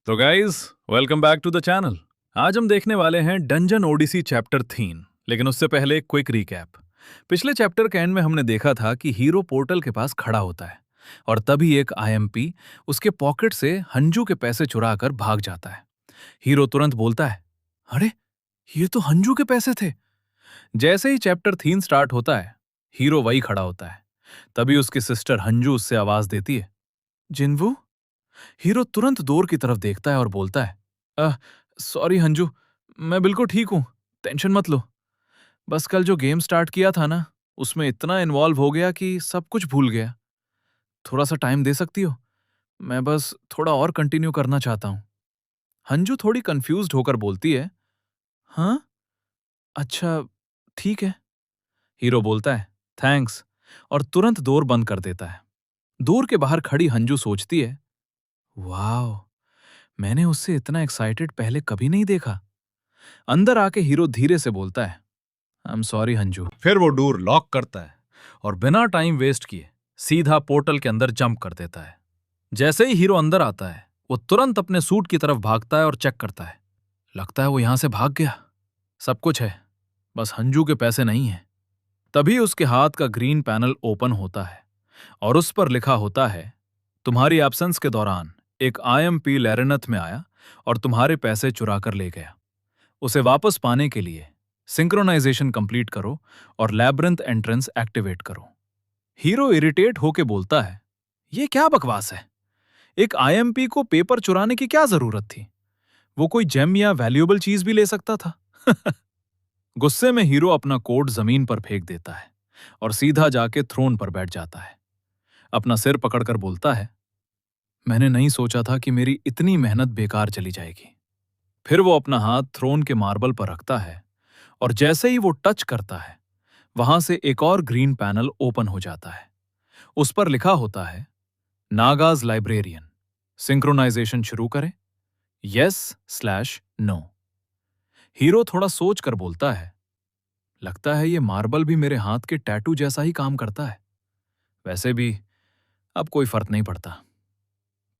तो guys, welcome back to the channel. आज हम देखने वाले हैं डंजन ओडिसी चैप्टर 3। लेकिन उससे पहले एक क्विक रिकैप। पिछले चैप्टर के एंड में हमने देखा था कि हीरो पोर्टल के पास खड़ा होता है और तभी एक आईएमपी उसके पॉकेट से हंजू के पैसे चुरा कर भाग जाता है। हीरो तुरंत बोलता है, अरे ये तो हंजू के पैसे थे। जैसे ही चैप्टर 3 स्टार्ट होता है, हीरो वही खड़ा होता है। तभी उसकी सिस्टर हंजू उससे आवाज देती है, जिन्वू। हीरो तुरंत दूर की तरफ देखता है और बोलता है, सॉरी हंजू, मैं बिल्कुल ठीक हूं, टेंशन मत लो। बस कल जो गेम स्टार्ट किया था ना, उसमें इतना इन्वॉल्व हो गया कि सब कुछ भूल गया। थोड़ा सा टाइम दे सकती हो? मैं बस थोड़ा और कंटिन्यू करना चाहता हूं। हंजू थोड़ी कंफ्यूज्ड होकर बोलती है, हाँ, अच्छा, ठीक है। हीरो बोलता है, थैंक्स, और तुरंत डोर बंद कर देता है। डोर के बाहर खड़ी हंजू सोचती है, वाह, मैंने उससे इतना एक्साइटेड पहले कभी नहीं देखा। अंदर आके हीरो धीरे से बोलता है, आई एम सॉरी हंजू। फिर वो डोर लॉक करता है और बिना टाइम वेस्ट किए सीधा पोर्टल के अंदर जंप कर देता है। जैसे ही हीरो अंदर आता है, वो तुरंत अपने सूट की तरफ भागता है और चेक करता है। लगता है वो यहां से भाग गया। सब कुछ है, बस हंजू के पैसे नहीं है। तभी उसके हाथ का ग्रीन पैनल ओपन होता है और उस पर लिखा होता है, तुम्हारी एब्सेंस के दौरान एक आईएमपी लैरेनथ में आया और तुम्हारे पैसे चुरा कर ले गया। उसे वापस पाने के लिए सिंक्रोनाइजेशन कंप्लीट करो और लैब्रिंथ एंट्रेंस एक्टिवेट करो। हीरो इरिटेट होके बोलता है, ये क्या बकवास है? एक आईएमपी को पेपर चुराने की क्या जरूरत थी? वो कोई जेम या वैल्यूएबल चीज भी ले सकता था। गुस्से में हीरो अपना कोट जमीन पर फेंक देता है और सीधा जाके थ्रोन पर बैठ जाता है। अपना सिर पकड़कर बोलता है, मैंने नहीं सोचा था कि मेरी इतनी मेहनत बेकार चली जाएगी। फिर वो अपना हाथ थ्रोन के मार्बल पर रखता है और जैसे ही वो टच करता है, वहां से एक और ग्रीन पैनल ओपन हो जाता है। उस पर लिखा होता है, नागाज लाइब्रेरियन, सिंक्रोनाइजेशन शुरू करें, यस/नो। हीरो थोड़ा सोच कर बोलता है, लगता है ये मार्बल भी मेरे हाथ के टैटू जैसा ही काम करता है। वैसे भी अब कोई फर्क नहीं पड़ता।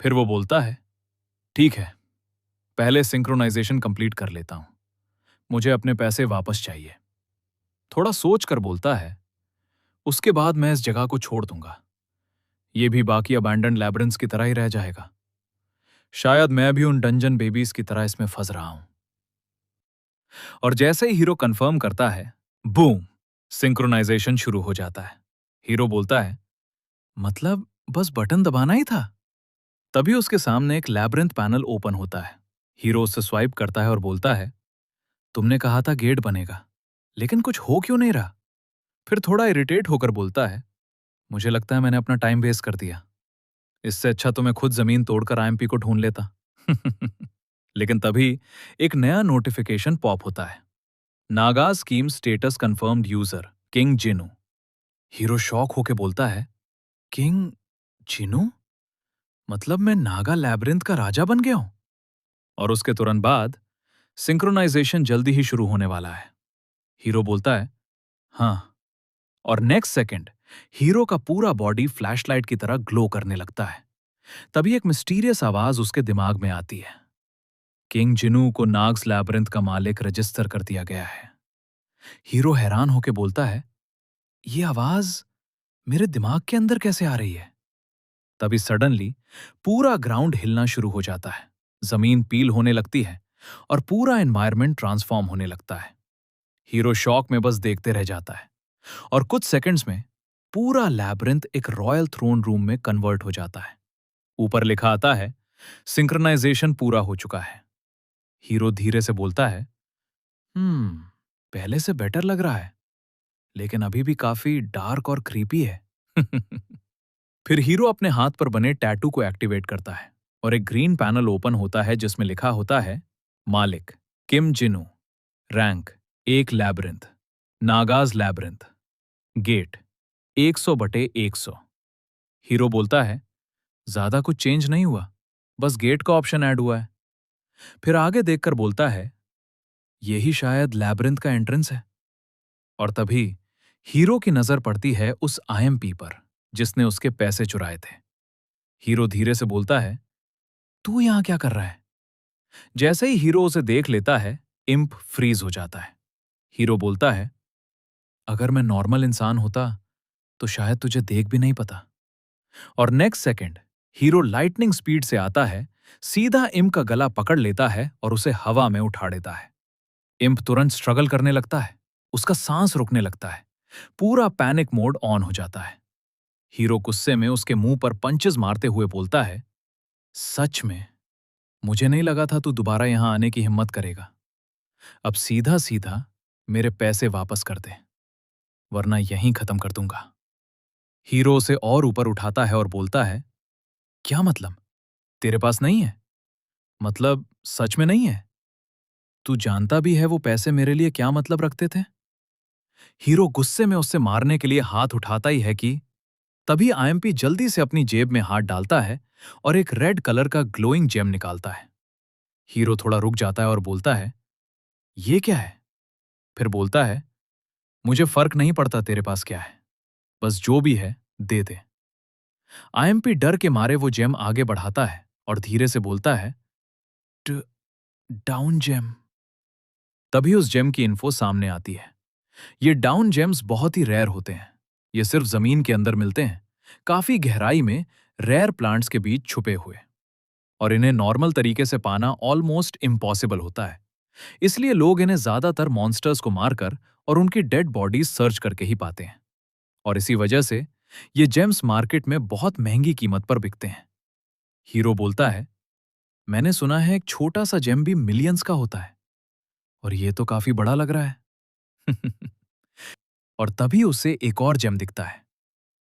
फिर वो बोलता है, ठीक है, पहले सिंक्रोनाइजेशन कंप्लीट कर लेता हूं। मुझे अपने पैसे वापस चाहिए। थोड़ा सोच कर बोलता है, उसके बाद मैं इस जगह को छोड़ दूंगा। ये भी बाकी अबैंडन्ड लैब्रिंथ्स की तरह ही रह जाएगा। शायद मैं भी उन डंजन बेबीज की तरह इसमें फंस रहा हूं। और जैसे ही हीरो कंफर्म करता है, बूम, सिंक्रोनाइजेशन शुरू हो जाता है। हीरो बोलता है, मतलब बस बटन दबाना ही था। तभी उसके सामने एक लैब्रिंथ पैनल ओपन होता है। हीरो उससे स्वाइप करता है और बोलता है, तुमने कहा था गेट बनेगा, लेकिन कुछ हो क्यों नहीं रहा? फिर थोड़ा इरिटेट होकर बोलता है, मुझे लगता है मैंने अपना टाइम वेस्ट कर दिया। इससे अच्छा तो मैं खुद जमीन तोड़कर आईएमपी को ढूंढ लेता। लेकिन तभी एक नया नोटिफिकेशन पॉप होता है, Naga scheme status confirmed user king Jinu. Hero shock होके बोलता है, किंग जिनू? मतलब मैं नागा लैब्रिंथ का राजा बन गया हूं? और उसके तुरंत बाद सिंक्रोनाइजेशन जल्दी ही शुरू होने वाला है। हीरो बोलता है, हाँ, और नेक्स्ट सेकंड हीरो का पूरा बॉडी फ्लैशलाइट की तरह ग्लो करने लगता है। तभी एक मिस्टीरियस आवाज उसके दिमाग में आती है, किंग जिनू को नाग्स लैब्रिंथ का मालिक रजिस्टर कर दिया गया है। हीरो हैरान होकर बोलता है, ये आवाज मेरे दिमाग के अंदर कैसे आ रही है? तभी सडनली पूरा ग्राउंड हिलना शुरू हो जाता है। जमीन पील होने लगती है और पूरा एनवायरनमेंट ट्रांसफॉर्म होने लगता है। हीरो शॉक में बस देखते रह जाता है और कुछ सेकंड्स में पूरा लैब्रिंथ एक रॉयल थ्रोन रूम में कन्वर्ट हो जाता है। ऊपर लिखा आता है, सिंक्रोनाइजेशन पूरा हो चुका है। हीरो धीरे से बोलता है, पहले से बेटर लग रहा है, लेकिन अभी भी काफी डार्क और क्रीपी है। फिर हीरो अपने हाथ पर बने टैटू को एक्टिवेट करता है और एक ग्रीन पैनल ओपन होता है जिसमें लिखा होता है, मालिक किम जिनू, रैंक 1 लैब्रिंथ, नागाज लैब्रिंथ, गेट 100/100। हीरो बोलता है, ज्यादा कुछ चेंज नहीं हुआ, बस गेट का ऑप्शन ऐड हुआ है। फिर आगे देखकर बोलता है, यही शायद लैब्रिंथ का एंट्रेंस है। और तभी हीरो की नजर पड़ती है उस आईएमपी पर जिसने उसके पैसे चुराए थे। हीरो धीरे से बोलता है, तू यहां क्या कर रहा है? जैसे ही हीरो उसे देख लेता है, इम्प फ्रीज हो जाता है। हीरो बोलता है, अगर मैं नॉर्मल इंसान होता तो शायद तुझे देख भी नहीं पता। और next second hero lightning speed से आता है, सीधा इम्प का गला पकड़ लेता है और उसे हवा में उठा देता है। इम्प तुरंत स्ट्रगल करने लगता है, उसका सांस रुकने लगता है, पूरा पैनिक मोड ऑन हो जाता है। हीरो गुस्से में उसके मुंह पर पंचेस मारते हुए बोलता है, सच में मुझे नहीं लगा था तू दोबारा यहां आने की हिम्मत करेगा। अब सीधा सीधा मेरे पैसे वापस कर दे, वरना यहीं खत्म कर दूंगा। हीरो उसे और ऊपर उठाता है और बोलता है, क्या मतलब? तेरे पास नहीं है? मतलब सच में नहीं है? तू जानता भी है वो पैसे मेरे लिए क्या मतलब रखते थे? हीरो गुस्से में उससे मारने के लिए हाथ उठाता ही है कि तभी आईएमपी जल्दी से अपनी जेब में हाथ डालता है और एक रेड कलर का ग्लोइंग जेम निकालता है। हीरो थोड़ा रुक जाता है और बोलता है, ये क्या है? फिर बोलता है, मुझे फर्क नहीं पड़ता तेरे पास क्या है, बस जो भी है दे दे। आईएमपी डर के मारे वो जेम आगे बढ़ाता है और धीरे से बोलता है, "ड- डाउन जेम। तभी उस जेम की इन्फो सामने आती है। ये डाउन जेम्स बहुत ही रेयर होते हैं। ये सिर्फ जमीन के अंदर मिलते हैं, काफी गहराई में, रेयर प्लांट्स के बीच छुपे हुए। और इन्हें नॉर्मल तरीके से पाना ऑलमोस्ट इम्पॉसिबल होता है। इसलिए लोग इन्हें ज्यादातर मॉन्स्टर्स को मारकर और उनकी डेड बॉडीज सर्च करके ही पाते हैं। और इसी वजह से ये जेम्स मार्केट में बहुत महंगी कीमत पर बिकते हैं। हीरो बोलता है, मैंने सुना है एक छोटा सा जेम भी मिलियंस का होता है, और ये तो काफी बड़ा लग रहा है। और तभी उसे एक और जेम दिखता है।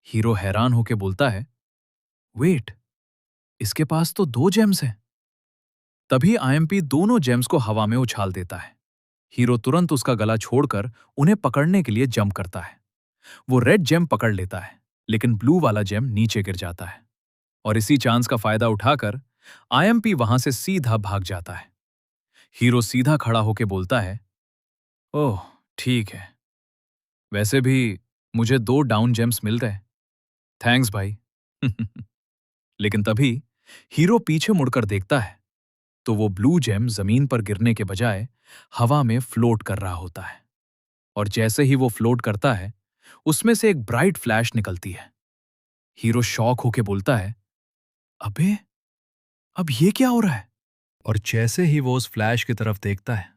हीरो हैरान होकर बोलता है, वेट, इसके पास तो दो जेम्स हैं। तभी आईएमपी दोनों जेम्स को हवा में उछाल देता है। हीरो तुरंत उसका गला छोड़कर उन्हें पकड़ने के लिए जंप करता है। वो रेड जेम पकड़ लेता है, लेकिन ब्लू वाला जेम नीचे गिर जाता है। और इसी चांस का फायदा उठाकर आईएमपी वहां से सीधा भाग जाता है। हीरो सीधा खड़ा होकर बोलता है, ओह ठीक है, वैसे भी मुझे दो डाउन जेम्स मिल गए, थैंक्स भाई। लेकिन तभी हीरो पीछे मुड़कर देखता है तो वो ब्लू जेम जमीन पर गिरने के बजाय हवा में फ्लोट कर रहा होता है। और जैसे ही वो फ्लोट करता है, उसमें से एक ब्राइट फ्लैश निकलती है। हीरो शॉक होके बोलता है, अबे, अब ये क्या हो रहा है? और जैसे ही वो उस फ्लैश की तरफ देखता है,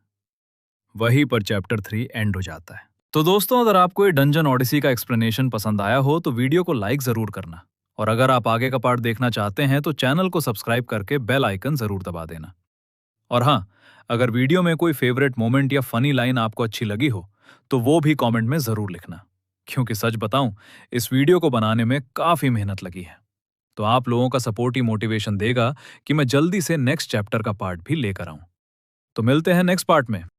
वहीं पर चैप्टर 3 एंड हो जाता है। तो दोस्तों, अगर आपको ये डंजन ऑडिसी का एक्सप्लेनेशन पसंद आया हो तो वीडियो को लाइक जरूर करना। और अगर आप आगे का पार्ट देखना चाहते हैं तो चैनल को सब्सक्राइब करके बेल आइकन जरूर दबा देना। और हाँ, अगर वीडियो में कोई फेवरेट मोमेंट या फनी लाइन आपको अच्छी लगी हो तो वो भी कमेंट में जरूर लिखना, क्योंकि सच बताऊं, इस वीडियो को बनाने में काफी मेहनत लगी है। तो आप लोगों का सपोर्ट ही मोटिवेशन देगा कि मैं जल्दी से नेक्स्ट चैप्टर का पार्ट भी लेकर आऊं। तो मिलते हैं नेक्स्ट पार्ट में।